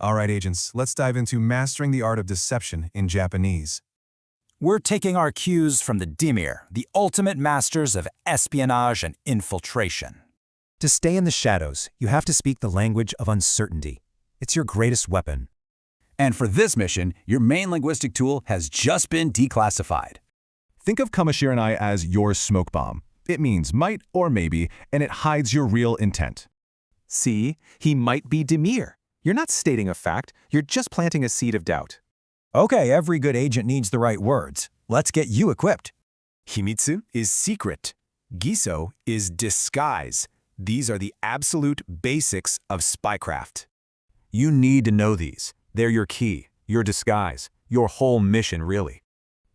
All right, agents, let's dive into mastering the art of deception in Japanese. We're taking our cues from the Dimir, the ultimate masters of espionage and infiltration. To stay in the shadows, you have to speak the language of uncertainty. It's your greatest weapon. And for this mission, your main linguistic tool has just been declassified. Think of kamoshirenai as your smoke bomb. It means might or maybe, and it hides your real intent. See, he might be Dimir. You're not stating a fact, you're just planting a seed of doubt. Okay, every good agent needs the right words. Let's get you equipped. Himitsu is secret. Giso is disguise. These are the absolute basics of spycraft. You need to know these. They're your key, your disguise, your whole mission, really.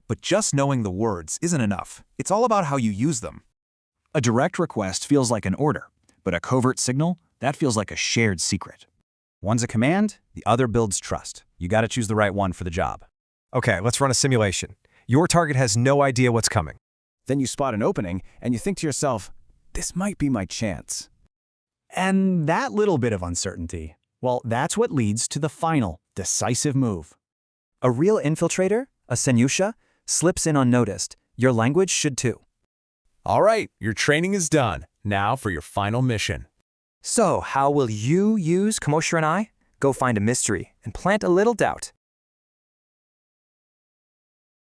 But just knowing the words isn't enough. It's all about how you use them. A direct request feels like an order, but a covert signal, that feels like a shared secret. One's a command, the other builds trust. You gotta choose the right one for the job. Okay, let's run a simulation. Your target has no idea what's coming. Then you spot an opening, and you think to yourself, this might be my chance. And that little bit of uncertainty, well, that's what leads to the final, decisive move. A real infiltrator, a senyusha, slips in unnoticed. Your language should too. All right, your training is done. Now for your final mission. So, how will you use kamoshirenai? Go find a mystery and plant a little doubt.